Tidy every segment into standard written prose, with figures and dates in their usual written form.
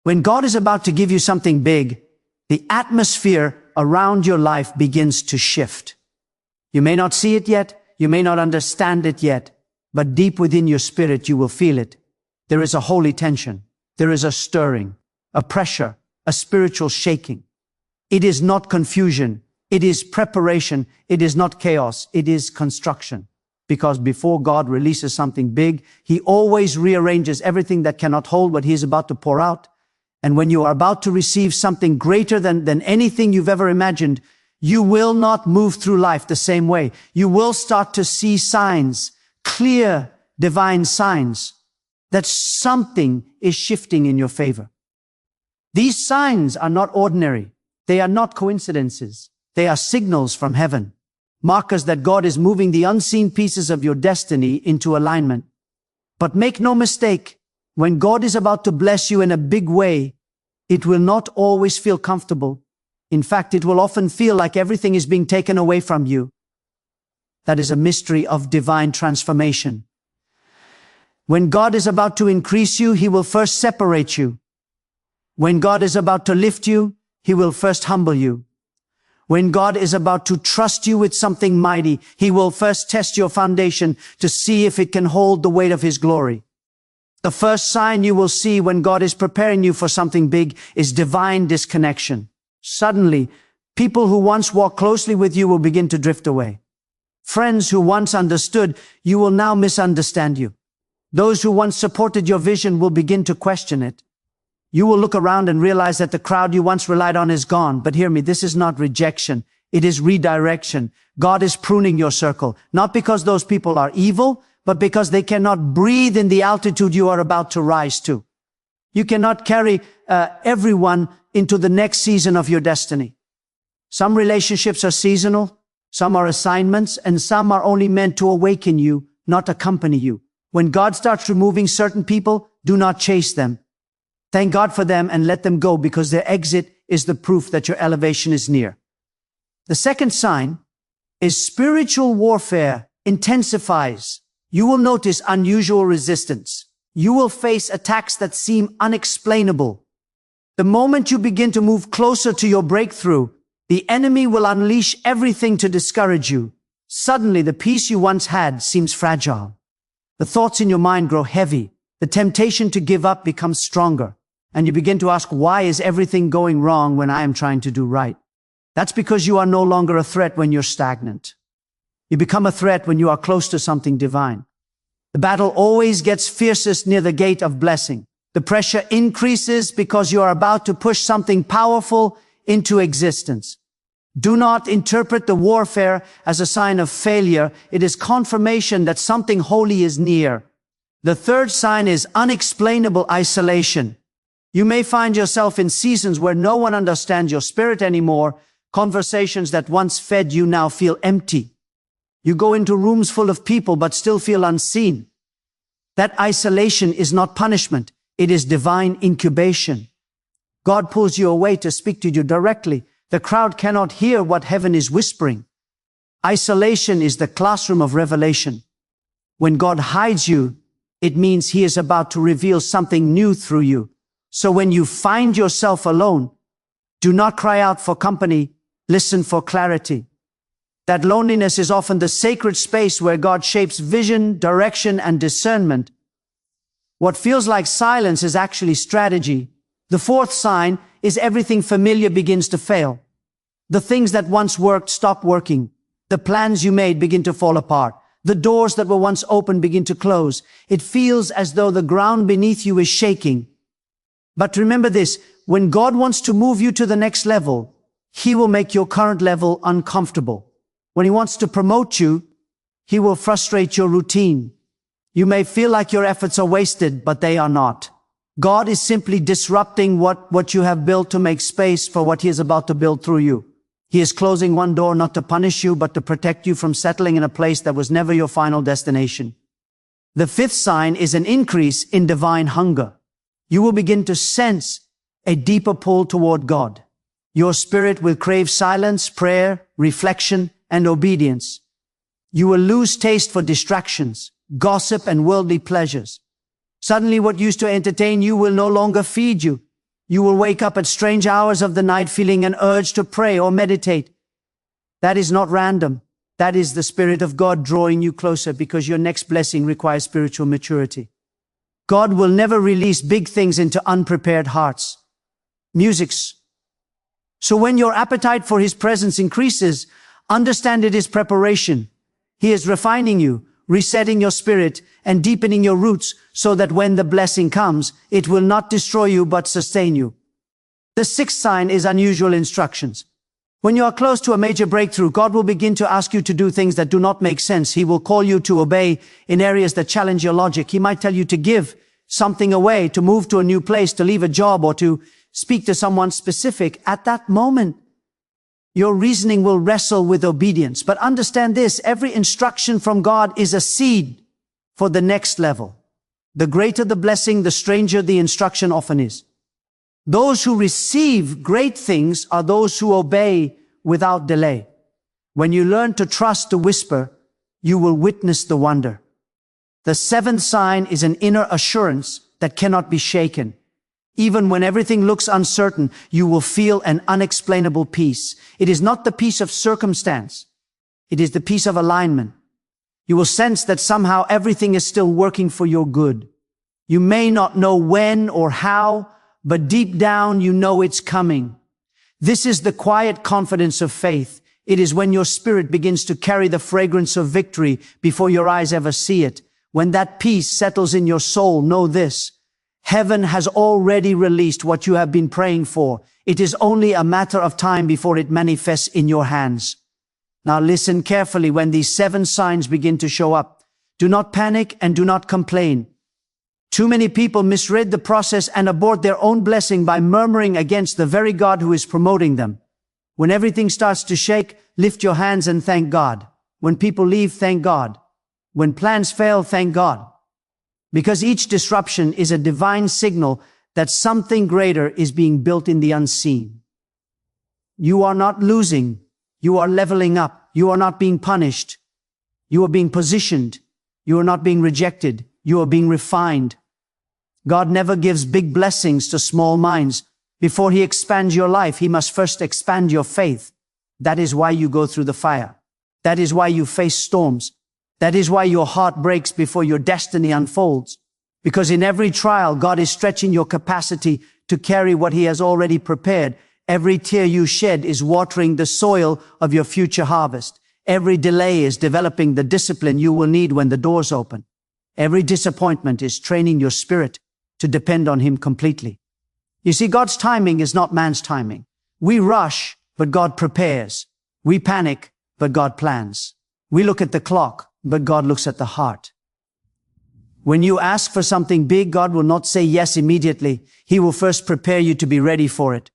When God is about to give you something big, the atmosphere around your life begins to shift. You may not see it yet, you may not understand it yet, but deep within your spirit you will feel it. There is a holy tension. There is a stirring, a pressure, a spiritual shaking. It is not confusion. It is preparation. It is not chaos. It is construction. Because before God releases something big, He always rearranges everything that cannot hold what He is about to pour out. And when you are about to receive something greater than anything you've ever imagined, you will not move through life the same way. You will start to see signs, clear divine signs, that something is shifting in your favor. These signs are not ordinary. They are not coincidences. They are signals from heaven, markers that God is moving the unseen pieces of your destiny into alignment. But make no mistake, when God is about to bless you in a big way, it will not always feel comfortable. In fact, it will often feel like everything is being taken away from you. That is a mystery of divine transformation. When God is about to increase you, He will first separate you. When God is about to lift you, He will first humble you. When God is about to trust you with something mighty, He will first test your foundation to see if it can hold the weight of His glory. The first sign you will see when God is preparing you for something big is divine disconnection. Suddenly, people who once walked closely with you will begin to drift away. Friends who once understood you will now misunderstand you. Those who once supported your vision will begin to question it. You will look around and realize that the crowd you once relied on is gone. But hear me, this is not rejection. It is redirection. God is pruning your circle, not because those people are evil, but because they cannot breathe in the altitude you are about to rise to. You cannot carry everyone into the next season of your destiny. Some relationships are seasonal, some are assignments, and some are only meant to awaken you, not accompany you. When God starts removing certain people, do not chase them. Thank God for them and let them go, because their exit is the proof that your elevation is near. The second sign is spiritual warfare intensifies. You will notice unusual resistance. You will face attacks that seem unexplainable. The moment you begin to move closer to your breakthrough, the enemy will unleash everything to discourage you. Suddenly, the peace you once had seems fragile. The thoughts in your mind grow heavy. The temptation to give up becomes stronger. And you begin to ask, why is everything going wrong when I am trying to do right? That's because you are no longer a threat when you're stagnant. You become a threat when you are close to something divine. The battle always gets fiercest near the gate of blessing. The pressure increases because you are about to push something powerful into existence. Do not interpret the warfare as a sign of failure. It is confirmation that something holy is near. The third sign is unexplainable isolation. You may find yourself in seasons where no one understands your spirit anymore. Conversations that once fed you now feel empty. You go into rooms full of people but still feel unseen. That isolation is not punishment. It is divine incubation. God pulls you away to speak to you directly. The crowd cannot hear what heaven is whispering. Isolation is the classroom of revelation. When God hides you, it means He is about to reveal something new through you. So when you find yourself alone, do not cry out for company, listen for clarity. That loneliness is often the sacred space where God shapes vision, direction, and discernment. What feels like silence is actually strategy. The fourth sign is everything familiar begins to fail. The things that once worked stop working. The plans you made begin to fall apart. The doors that were once open begin to close. It feels as though the ground beneath you is shaking. But remember this, when God wants to move you to the next level, He will make your current level uncomfortable. When He wants to promote you, He will frustrate your routine. You may feel like your efforts are wasted, but they are not. God is simply disrupting what you have built to make space for what He is about to build through you. He is closing one door not to punish you, but to protect you from settling in a place that was never your final destination. The fifth sign is an increase in divine hunger. You will begin to sense a deeper pull toward God. Your spirit will crave silence, prayer, reflection, and obedience. You will lose taste for distractions, gossip, and worldly pleasures. Suddenly, what used to entertain you will no longer feed you. You will wake up at strange hours of the night feeling an urge to pray or meditate. That is not random. That is the Spirit of God drawing you closer, because your next blessing requires spiritual maturity. God will never release big things into unprepared hearts. So when your appetite for His presence increases, understand it is preparation. He is refining you, resetting your spirit, and deepening your roots so that when the blessing comes, it will not destroy you but sustain you. The sixth sign is unusual instructions. When you are close to a major breakthrough, God will begin to ask you to do things that do not make sense. He will call you to obey in areas that challenge your logic. He might tell you to give something away, to move to a new place, to leave a job, or to speak to someone specific. At that moment, your reasoning will wrestle with obedience. But understand this, every instruction from God is a seed for the next level. The greater the blessing, the stranger the instruction often is. Those who receive great things are those who obey without delay. When you learn to trust the whisper, you will witness the wonder. The seventh sign is an inner assurance that cannot be shaken. Even when everything looks uncertain, you will feel an unexplainable peace. It is not the peace of circumstance. It is the peace of alignment. You will sense that somehow everything is still working for your good. You may not know when or how, but deep down you know it's coming. This is the quiet confidence of faith. It is when your spirit begins to carry the fragrance of victory before your eyes ever see it. When that peace settles in your soul, know this: heaven has already released what you have been praying for. It is only a matter of time before it manifests in your hands. Now listen carefully when these seven signs begin to show up. Do not panic and do not complain. Too many people misread the process and abort their own blessing by murmuring against the very God who is promoting them. When everything starts to shake, lift your hands and thank God. When people leave, thank God. When plans fail, thank God. Because each disruption is a divine signal that something greater is being built in the unseen. You are not losing. You are leveling up. You are not being punished. You are being positioned. You are not being rejected. You are being refined. God never gives big blessings to small minds. Before He expands your life, He must first expand your faith. That is why you go through the fire. That is why you face storms. That is why your heart breaks before your destiny unfolds. Because in every trial, God is stretching your capacity to carry what He has already prepared. Every tear you shed is watering the soil of your future harvest. Every delay is developing the discipline you will need when the doors open. Every disappointment is training your spirit to depend on Him completely. You see, God's timing is not man's timing. We rush, but God prepares. We panic, but God plans. We look at the clock, but God looks at the heart. When you ask for something big, God will not say yes immediately. He will first prepare you to be ready for it.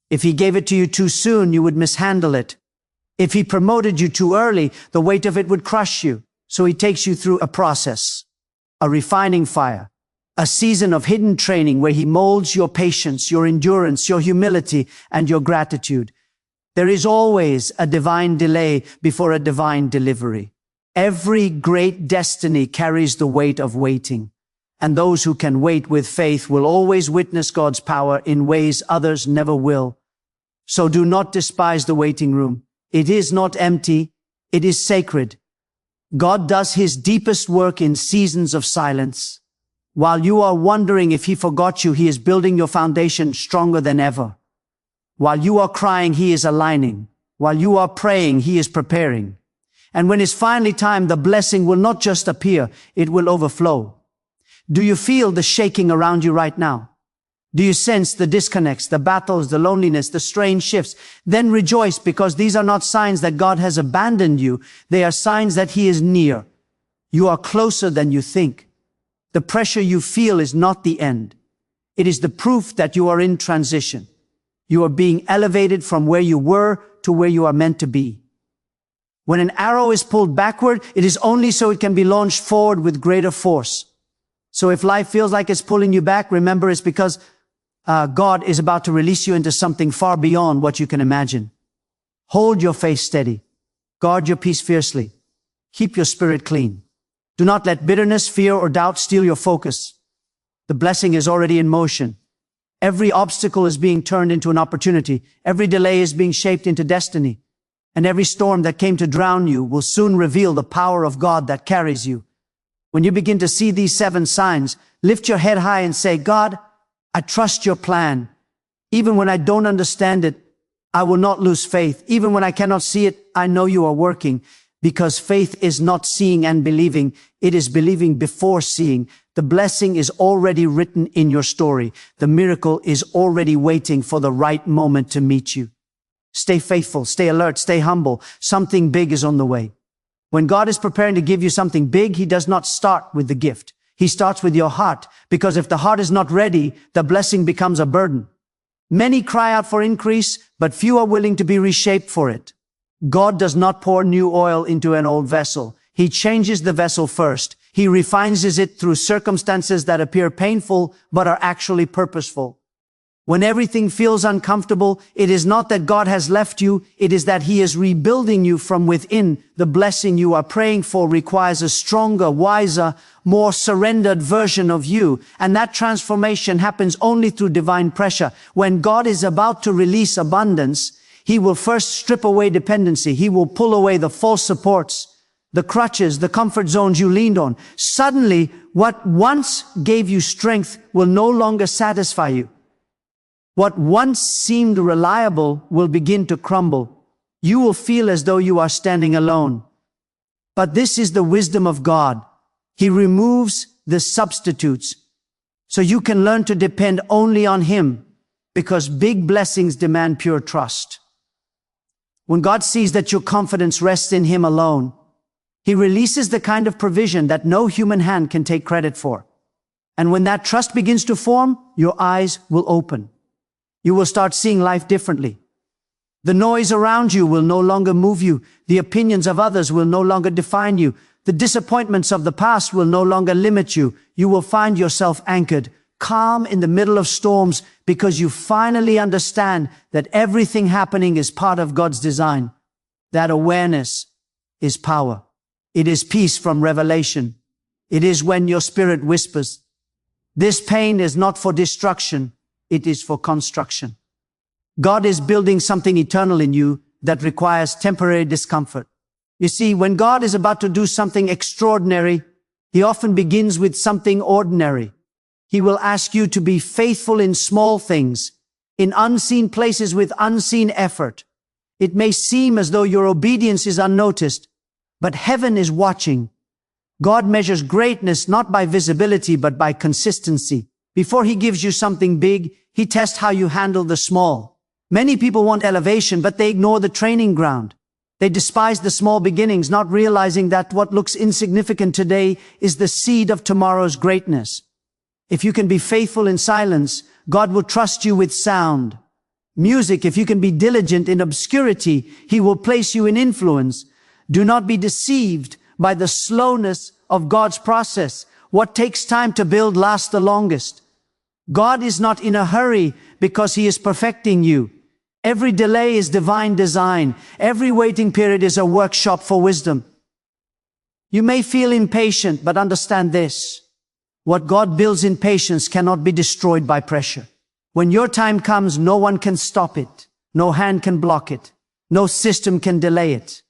If He gave it to you too soon, you would mishandle it. If He promoted you too early, the weight of it would crush you. So He takes you through a process, a refining fire, a season of hidden training where He molds your patience, your endurance, your humility, and your gratitude. There is always a divine delay before a divine delivery. Every great destiny carries the weight of waiting, and those who can wait with faith will always witness God's power in ways others never will. So do not despise the waiting room. It is not empty. It is sacred. God does His deepest work in seasons of silence. While you are wondering if He forgot you, He is building your foundation stronger than ever. While you are crying, He is aligning. While you are praying, He is preparing. And when it's finally time, the blessing will not just appear, it will overflow. Do you feel the shaking around you right now? Do you sense the disconnects, the battles, the loneliness, the strange shifts? Then rejoice, because these are not signs that God has abandoned you. They are signs that He is near. You are closer than you think. The pressure you feel is not the end. It is the proof that you are in transition. You are being elevated from where you were to where you are meant to be. When an arrow is pulled backward, it is only so it can be launched forward with greater force. So if life feels like it's pulling you back, remember it's because God is about to release you into something far beyond what you can imagine. Hold your faith steady. Guard your peace fiercely. Keep your spirit clean. Do not let bitterness, fear, or doubt steal your focus. The blessing is already in motion. Every obstacle is being turned into an opportunity. Every delay is being shaped into destiny. And every storm that came to drown you will soon reveal the power of God that carries you. When you begin to see these 7 signs, lift your head high and say, God, I trust your plan. Even when I don't understand it, I will not lose faith. Even when I cannot see it, I know you are working. Because faith is not seeing and believing. It is believing before seeing. The blessing is already written in your story. The miracle is already waiting for the right moment to meet you. Stay faithful, stay alert, stay humble. Something big is on the way. When God is preparing to give you something big, He does not start with the gift. He starts with your heart, because if the heart is not ready, the blessing becomes a burden. Many cry out for increase, but few are willing to be reshaped for it. God does not pour new oil into an old vessel. He changes the vessel first. He refines it through circumstances that appear painful, but are actually purposeful. When everything feels uncomfortable, it is not that God has left you, it is that He is rebuilding you from within. The blessing you are praying for requires a stronger, wiser, more surrendered version of you, and that transformation happens only through divine pressure. When God is about to release abundance, He will first strip away dependency. He will pull away the false supports, the crutches, the comfort zones you leaned on. Suddenly, what once gave you strength will no longer satisfy you. What once seemed reliable will begin to crumble. You will feel as though you are standing alone. But this is the wisdom of God. He removes the substitutes so you can learn to depend only on Him, because big blessings demand pure trust. When God sees that your confidence rests in Him alone, He releases the kind of provision that no human hand can take credit for. And when that trust begins to form, your eyes will open. You will start seeing life differently. The noise around you will no longer move you. The opinions of others will no longer define you. The disappointments of the past will no longer limit you. You will find yourself anchored, calm in the middle of storms, because you finally understand that everything happening is part of God's design. That awareness is power. It is peace from revelation. It is when your spirit whispers, "This pain is not for destruction. It is for construction." God is building something eternal in you that requires temporary discomfort. You see, when God is about to do something extraordinary, He often begins with something ordinary. He will ask you to be faithful in small things, in unseen places with unseen effort. It may seem as though your obedience is unnoticed, but heaven is watching. God measures greatness not by visibility, but by consistency. Before He gives you something big, He tests how you handle the small. Many people want elevation, but they ignore the training ground. They despise the small beginnings, not realizing that what looks insignificant today is the seed of tomorrow's greatness. If you can be faithful in silence, God will trust you with sound. Music, if you can be diligent in obscurity, He will place you in influence. Do not be deceived by the slowness of God's process. What takes time to build lasts the longest. God is not in a hurry because He is perfecting you. Every delay is divine design. Every waiting period is a workshop for wisdom. You may feel impatient, but understand this. What God builds in patience cannot be destroyed by pressure. When your time comes, no one can stop it. No hand can block it. No system can delay it.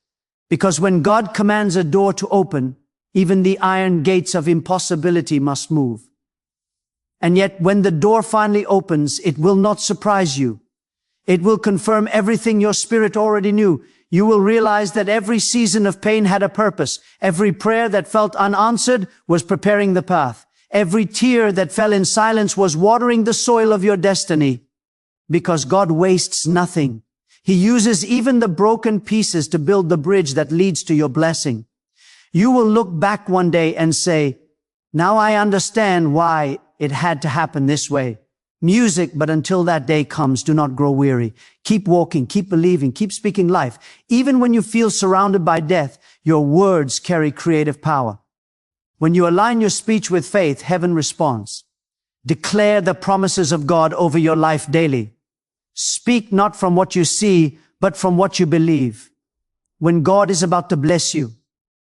Because when God commands a door to open, even the iron gates of impossibility must move. And yet, when the door finally opens, it will not surprise you. It will confirm everything your spirit already knew. You will realize that every season of pain had a purpose. Every prayer that felt unanswered was preparing the path. Every tear that fell in silence was watering the soil of your destiny. Because God wastes nothing. He uses even the broken pieces to build the bridge that leads to your blessing. You will look back one day and say, "Now I understand why it had to happen this way." Music, but until that day comes, do not grow weary. Keep walking, keep believing, keep speaking life. Even when you feel surrounded by death, your words carry creative power. When you align your speech with faith, heaven responds. Declare the promises of God over your life daily. Speak not from what you see, but from what you believe. When God is about to bless you,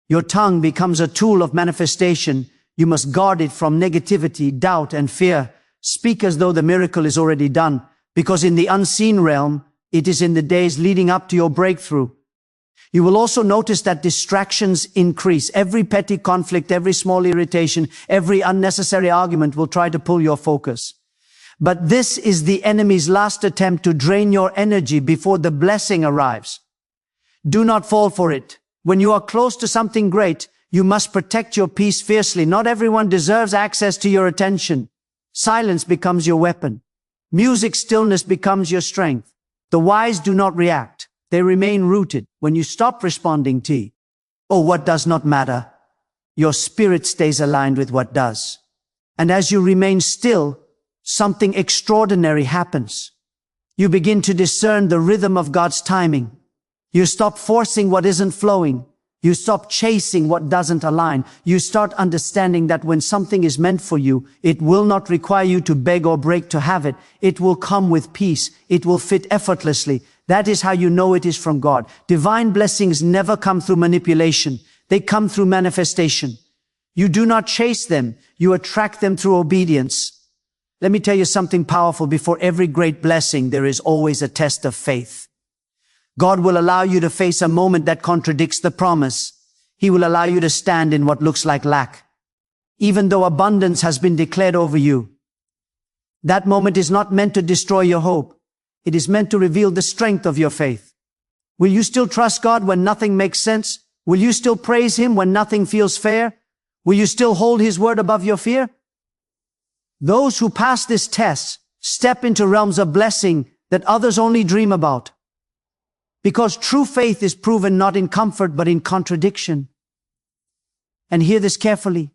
your tongue becomes a tool of manifestation. You must guard it from negativity, doubt, and fear. Speak as though the miracle is already done, because in the unseen realm, it is in the days leading up to your breakthrough. You will also notice that distractions increase. Every petty conflict, every small irritation, every unnecessary argument will try to pull your focus. But this is the enemy's last attempt to drain your energy before the blessing arrives. Do not fall for it. When you are close to something great, you must protect your peace fiercely. Not everyone deserves access to your attention. Silence becomes your weapon. Music stillness becomes your strength. The wise do not react. They remain rooted. When you stop responding to, oh, what does not matter, your spirit stays aligned with what does. And as you remain still, something extraordinary happens. You begin to discern the rhythm of God's timing. You stop forcing what isn't flowing. You stop chasing what doesn't align. You start understanding that when something is meant for you, it will not require you to beg or break to have it. It will come with peace. It will fit effortlessly. That is how you know it is from God. Divine blessings never come through manipulation. They come through manifestation. You do not chase them. You attract them through obedience. Let me tell you something powerful. Before every great blessing, there is always a test of faith. God will allow you to face a moment that contradicts the promise. He will allow you to stand in what looks like lack, even though abundance has been declared over you. That moment is not meant to destroy your hope. It is meant to reveal the strength of your faith. Will you still trust God when nothing makes sense? Will you still praise Him when nothing feels fair? Will you still hold His word above your fear? Those who pass this test step into realms of blessing that others only dream about. Because true faith is proven not in comfort but in contradiction. And hear this carefully.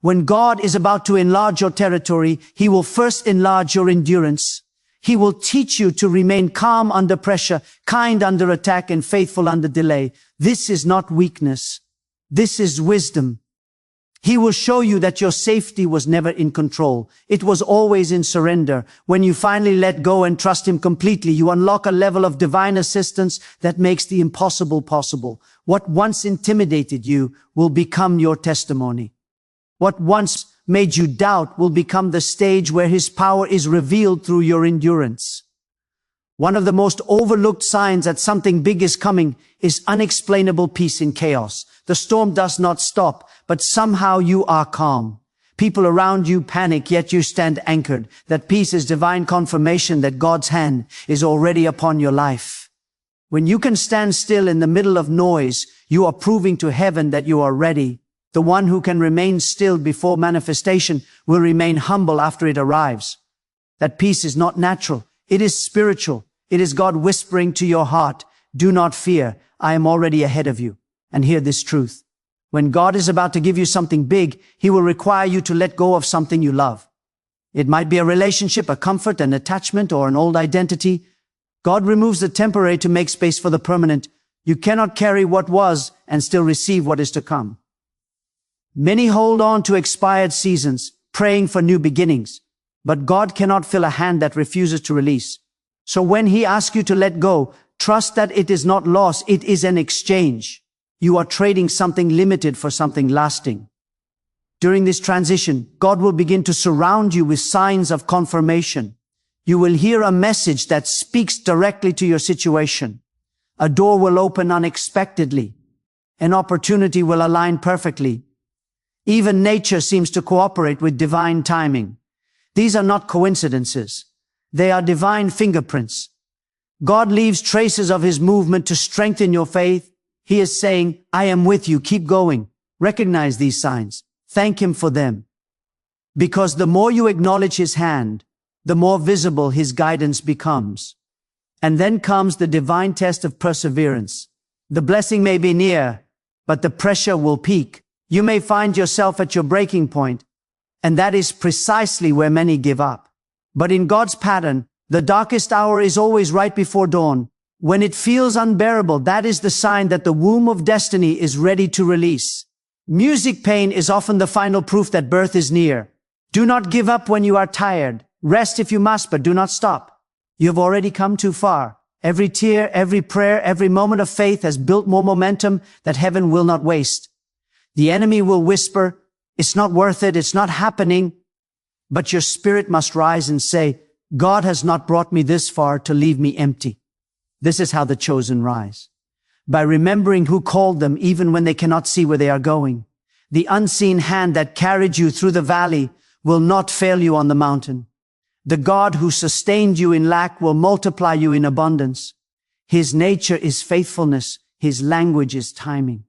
When God is about to enlarge your territory, He will first enlarge your endurance. He will teach you to remain calm under pressure, kind under attack, and faithful under delay. This is not weakness. This is wisdom. He will show you that your safety was never in control. It was always in surrender. When you finally let go and trust Him completely, you unlock a level of divine assistance that makes the impossible possible. What once intimidated you will become your testimony. What once made you doubt will become the stage where His power is revealed through your endurance. One of the most overlooked signs that something big is coming is unexplainable peace in chaos. The storm does not stop, but somehow you are calm. People around you panic, yet you stand anchored. That peace is divine confirmation that God's hand is already upon your life. When you can stand still in the middle of noise, you are proving to heaven that you are ready. The one who can remain still before manifestation will remain humble after it arrives. That peace is not natural. It is spiritual. It is God whispering to your heart, do not fear. I am already ahead of you. And hear this truth. When God is about to give you something big, He will require you to let go of something you love. It might be a relationship, a comfort, an attachment, or an old identity. God removes the temporary to make space for the permanent. You cannot carry what was and still receive what is to come. Many hold on to expired seasons, praying for new beginnings. But God cannot fill a hand that refuses to release. So when He asks you to let go, trust that it is not loss, it is an exchange. You are trading something limited for something lasting. During this transition, God will begin to surround you with signs of confirmation. You will hear a message that speaks directly to your situation. A door will open unexpectedly. An opportunity will align perfectly. Even nature seems to cooperate with divine timing. These are not coincidences. They are divine fingerprints. God leaves traces of His movement to strengthen your faith. He is saying, I am with you, keep going. Recognize these signs. Thank Him for them. Because the more you acknowledge His hand, the more visible His guidance becomes. And then comes the divine test of perseverance. The blessing may be near, but the pressure will peak. You may find yourself at your breaking point, and that is precisely where many give up. But in God's pattern, the darkest hour is always right before dawn. When it feels unbearable, that is the sign that the womb of destiny is ready to release. Music pain is often the final proof that birth is near. Do not give up when you are tired. Rest if you must, but do not stop. You have already come too far. Every tear, every prayer, every moment of faith has built more momentum that heaven will not waste. The enemy will whisper, it's not worth it, it's not happening. But your spirit must rise and say, God has not brought me this far to leave me empty. This is how the chosen rise. By remembering who called them even when they cannot see where they are going. The unseen hand that carried you through the valley will not fail you on the mountain. The God who sustained you in lack will multiply you in abundance. His nature is faithfulness. His language is timing.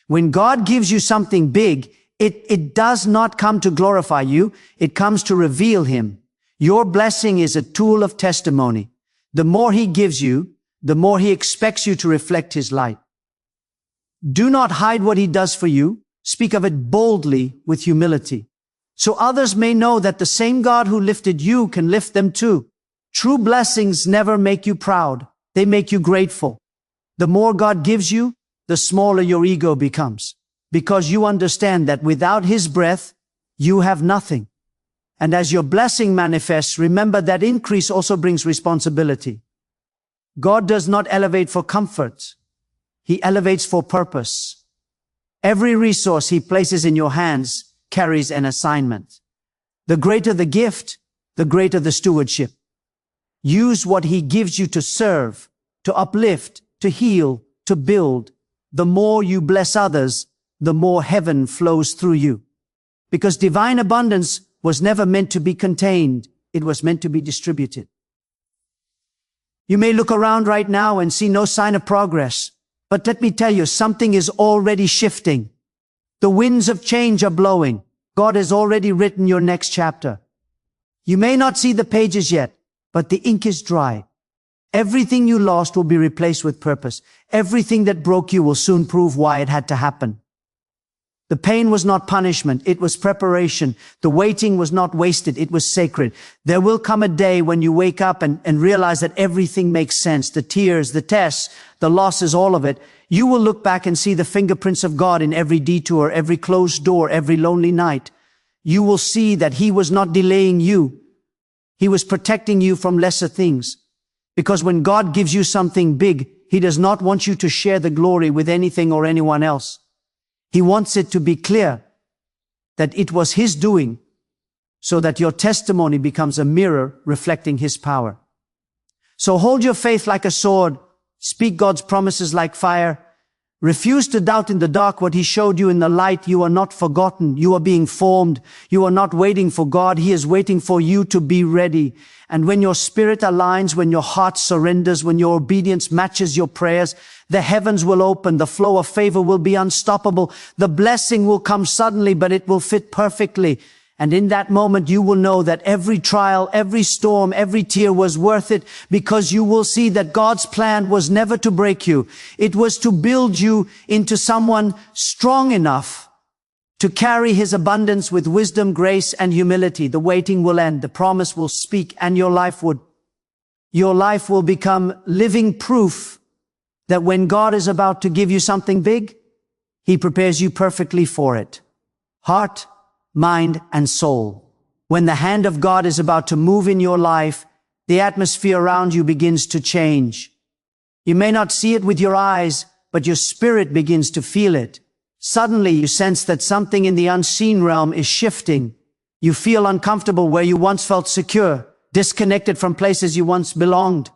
When God gives you something big, it does not come to glorify you. It comes to reveal Him. Your blessing is a tool of testimony. The more He gives you, the more He expects you to reflect His light. Do not hide what He does for you. Speak of it boldly with humility, so others may know that the same God who lifted you can lift them too. True blessings never make you proud. They make you grateful. The more God gives you, the smaller your ego becomes, because you understand that without His breath, you have nothing. And as your blessing manifests, remember that increase also brings responsibility. God does not elevate for comfort. He elevates for purpose. Every resource He places in your hands carries an assignment. The greater the gift, the greater the stewardship. Use what He gives you to serve, to uplift, to heal, to build. The more you bless others, the more heaven flows through you. Because divine abundance was never meant to be contained. It was meant to be distributed. You may look around right now and see no sign of progress. But let me tell you, something is already shifting. The winds of change are blowing. God has already written your next chapter. You may not see the pages yet, but the ink is dry. Everything you lost will be replaced with purpose. Everything that broke you will soon prove why it had to happen. The pain was not punishment, it was preparation. The waiting was not wasted, it was sacred. There will come a day when you wake up and realize that everything makes sense. The tears, the tests, the losses, all of it. You will look back and see the fingerprints of God in every detour, every closed door, every lonely night. You will see that He was not delaying you. He was protecting you from lesser things. Because when God gives you something big, He does not want you to share the glory with anything or anyone else. He wants it to be clear that it was His doing, so that your testimony becomes a mirror reflecting His power. So hold your faith like a sword, speak God's promises like fire, refuse to doubt in the dark what He showed you in the light. You are not forgotten. You are being formed. You are not waiting for God. He is waiting for you to be ready. And when your spirit aligns, when your heart surrenders, when your obedience matches your prayers, the heavens will open. The flow of favor will be unstoppable. The blessing will come suddenly, but it will fit perfectly. And in that moment, you will know that every trial, every storm, every tear was worth it, because you will see that God's plan was never to break you. It was to build you into someone strong enough to carry His abundance with wisdom, grace, and humility. The waiting will end. The promise will speak, and your life will become living proof that when God is about to give you something big, He prepares you perfectly for it. Heart, mind, and soul. When the hand of God is about to move in your life, the atmosphere around you begins to change. You may not see it with your eyes, but your spirit begins to feel it. Suddenly you sense that something in the unseen realm is shifting. You feel uncomfortable where you once felt secure, disconnected from places you once belonged.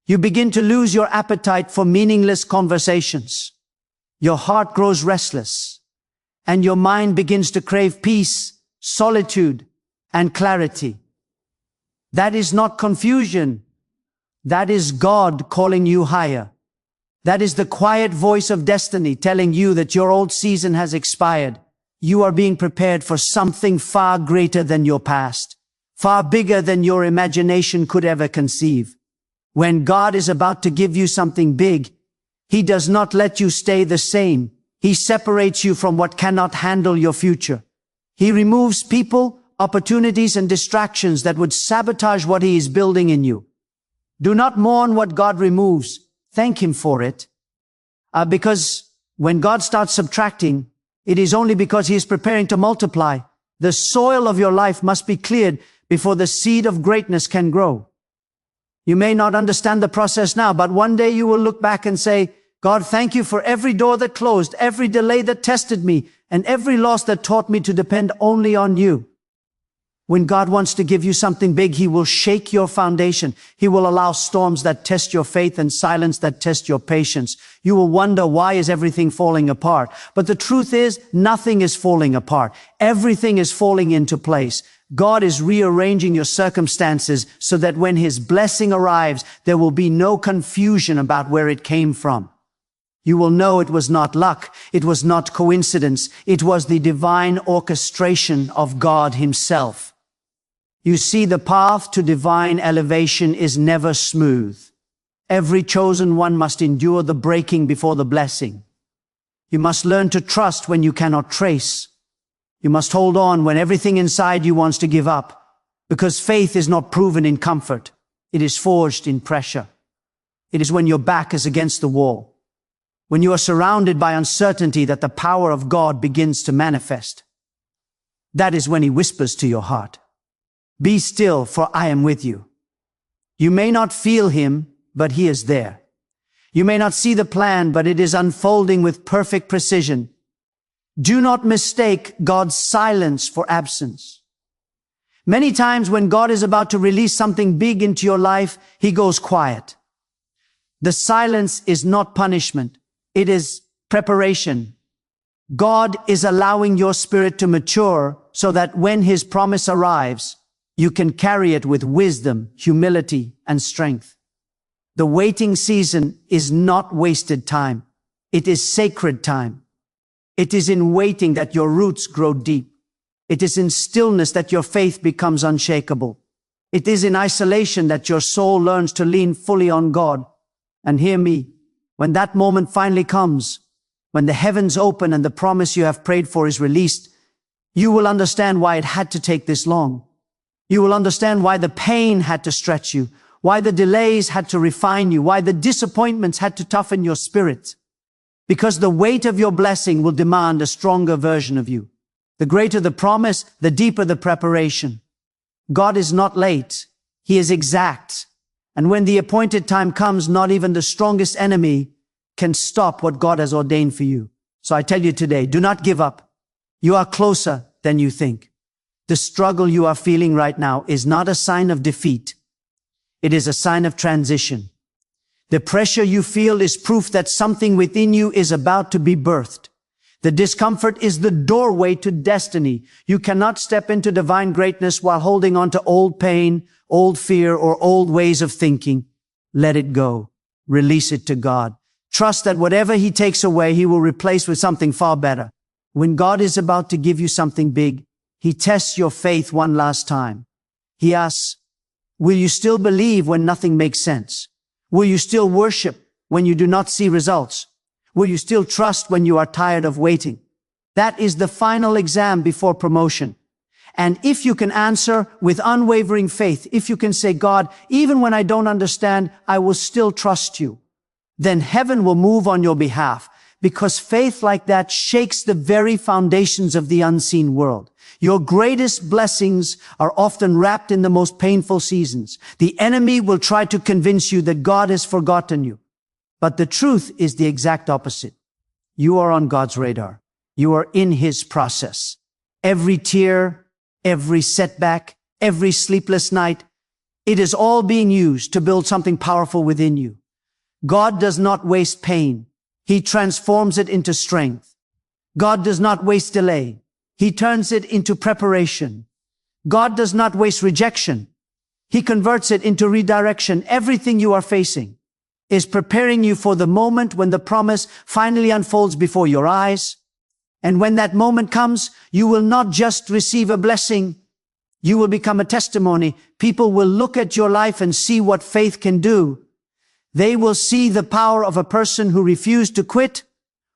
You begin to lose your appetite for meaningless conversations. Your heart grows restless, and your mind begins to crave peace, solitude, and clarity. That is not confusion. That is God calling you higher. That is the quiet voice of destiny telling you that your old season has expired. You are being prepared for something far greater than your past, far bigger than your imagination could ever conceive. When God is about to give you something big, He does not let you stay the same. He separates you from what cannot handle your future. He removes people, opportunities, and distractions that would sabotage what He is building in you. Do not mourn what God removes. Thank Him for it. Because when God starts subtracting, it is only because He is preparing to multiply. The soil of your life must be cleared before the seed of greatness can grow. You may not understand the process now, but one day you will look back and say, God, thank You for every door that closed, every delay that tested me, and every loss that taught me to depend only on You. When God wants to give you something big, He will shake your foundation. He will allow storms that test your faith and silence that test your patience. You will wonder, why is everything falling apart? But the truth is, nothing is falling apart. Everything is falling into place. God is rearranging your circumstances so that when His blessing arrives, there will be no confusion about where it came from. You will know it was not luck. It was not coincidence. It was the divine orchestration of God Himself. You see, the path to divine elevation is never smooth. Every chosen one must endure the breaking before the blessing. You must learn to trust when you cannot trace. You must hold on when everything inside you wants to give up, because faith is not proven in comfort. It is forged in pressure. It is when your back is against the wall, when you are surrounded by uncertainty, that the power of God begins to manifest. That is when He whispers to your heart, "Be still, for I am with you." You may not feel Him, but He is there. You may not see the plan, but it is unfolding with perfect precision. Do not mistake God's silence for absence. Many times when God is about to release something big into your life, He goes quiet. The silence is not punishment. It is preparation. God is allowing your spirit to mature so that when His promise arrives, you can carry it with wisdom, humility, and strength. The waiting season is not wasted time. It is sacred time. It is in waiting that your roots grow deep. It is in stillness that your faith becomes unshakable. It is in isolation that your soul learns to lean fully on God. And hear me, when that moment finally comes, when the heavens open and the promise you have prayed for is released, you will understand why it had to take this long. You will understand why the pain had to stretch you, why the delays had to refine you, why the disappointments had to toughen your spirit. Because the weight of your blessing will demand a stronger version of you. The greater the promise, the deeper the preparation. God is not late. He is exact. And when the appointed time comes, not even the strongest enemy can stop what God has ordained for you. So I tell you today, do not give up. You are closer than you think. The struggle you are feeling right now is not a sign of defeat. It is a sign of transition. The pressure you feel is proof that something within you is about to be birthed. The discomfort is the doorway to destiny. You cannot step into divine greatness while holding on to old pain, old fear, or old ways of thinking. Let it go. Release it to God. Trust that whatever He takes away, He will replace with something far better. When God is about to give you something big, He tests your faith one last time. He asks, will you still believe when nothing makes sense? Will you still worship when you do not see results? Will you still trust when you are tired of waiting? That is the final exam before promotion. And if you can answer with unwavering faith, if you can say, God, even when I don't understand, I will still trust you, then heaven will move on your behalf, because faith like that shakes the very foundations of the unseen world. Your greatest blessings are often wrapped in the most painful seasons. The enemy will try to convince you that God has forgotten you. But the truth is the exact opposite. You are on God's radar. You are in His process. Every tear, every setback, every sleepless night, it is all being used to build something powerful within you. God does not waste pain. He transforms it into strength. God does not waste delay. He turns it into preparation. God does not waste rejection. He converts it into redirection. Everything you are facing is preparing you for the moment when the promise finally unfolds before your eyes. And when that moment comes, you will not just receive a blessing. You will become a testimony. People will look at your life and see what faith can do. They will see the power of a person who refused to quit,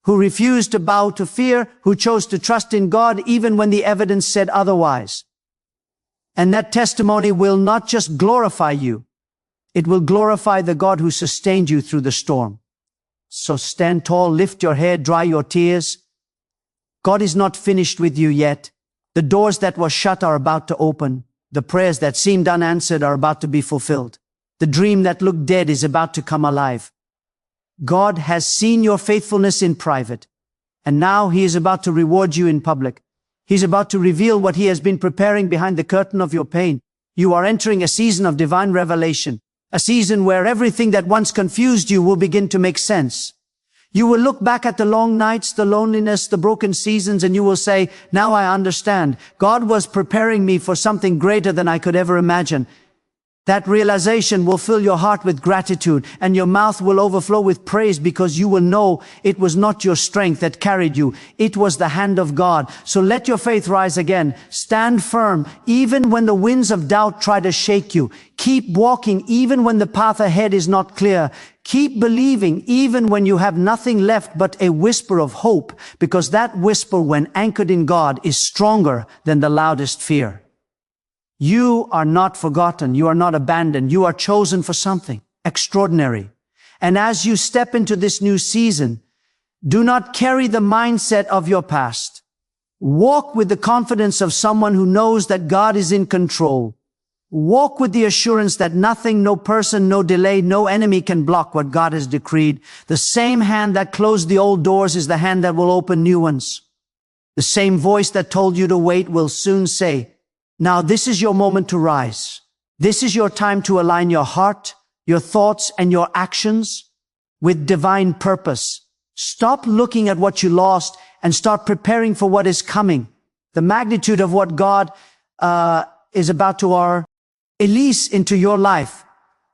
who refused to bow to fear, who chose to trust in God even when the evidence said otherwise. And that testimony will not just glorify you. It will glorify the God who sustained you through the storm. So stand tall, lift your head, dry your tears. God is not finished with you yet. The doors that were shut are about to open. The prayers that seemed unanswered are about to be fulfilled. The dream that looked dead is about to come alive. God has seen your faithfulness in private, and now He is about to reward you in public. He's about to reveal what He has been preparing behind the curtain of your pain. You are entering a season of divine revelation, a season where everything that once confused you will begin to make sense. You will look back at the long nights, the loneliness, the broken seasons, and you will say, now I understand. God was preparing me for something greater than I could ever imagine. That realization will fill your heart with gratitude, and your mouth will overflow with praise, because you will know it was not your strength that carried you. It was the hand of God. So let your faith rise again. Stand firm, even when the winds of doubt try to shake you. Keep walking, even when the path ahead is not clear. Keep believing, even when you have nothing left but a whisper of hope, because that whisper, when anchored in God, is stronger than the loudest fear. You are not forgotten. You are not abandoned. You are chosen for something extraordinary. And as you step into this new season, do not carry the mindset of your past. Walk with the confidence of someone who knows that God is in control. Walk with the assurance that nothing, no person, no delay, no enemy can block what God has decreed. The same hand that closed the old doors is the hand that will open new ones. The same voice that told you to wait will soon say, now this is your moment to rise. This is your time to align your heart, your thoughts, and your actions with divine purpose. Stop looking at what you lost and start preparing for what is coming. The magnitude of what God is about to release into your life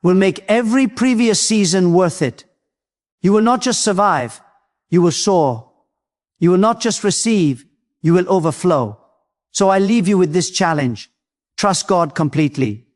will make every previous season worth it. You will not just survive, you will soar. You will not just receive, you will overflow. So I leave you with this challenge. Trust God completely.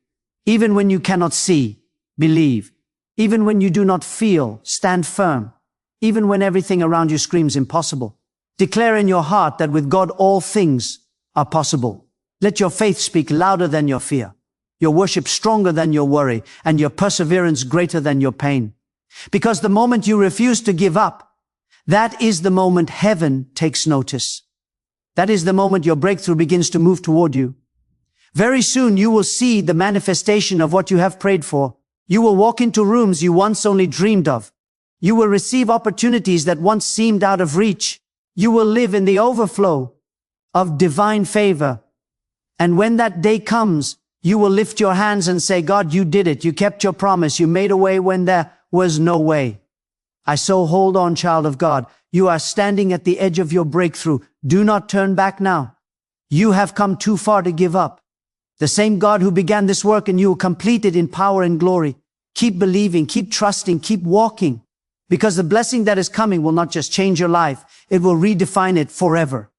Even when you cannot see, believe. Even when you do not feel, stand firm. Even when everything around you screams impossible. Declare in your heart that with God all things are possible. Let your faith speak louder than your fear, your worship stronger than your worry, and your perseverance greater than your pain. Because the moment you refuse to give up, that is the moment heaven takes notice. That is the moment your breakthrough begins to move toward you. Very soon you will see the manifestation of what you have prayed for. You will walk into rooms you once only dreamed of. You will receive opportunities that once seemed out of reach. You will live in the overflow of divine favor. And when that day comes, you will lift your hands and say, God, you did it. You kept your promise. You made a way when there was no way. So hold on, child of God. You are standing at the edge of your breakthrough. Do not turn back now. You have come too far to give up. The same God who began this work in you will complete it in power and glory. Keep believing, keep trusting, keep walking. Because the blessing that is coming will not just change your life, it will redefine it forever.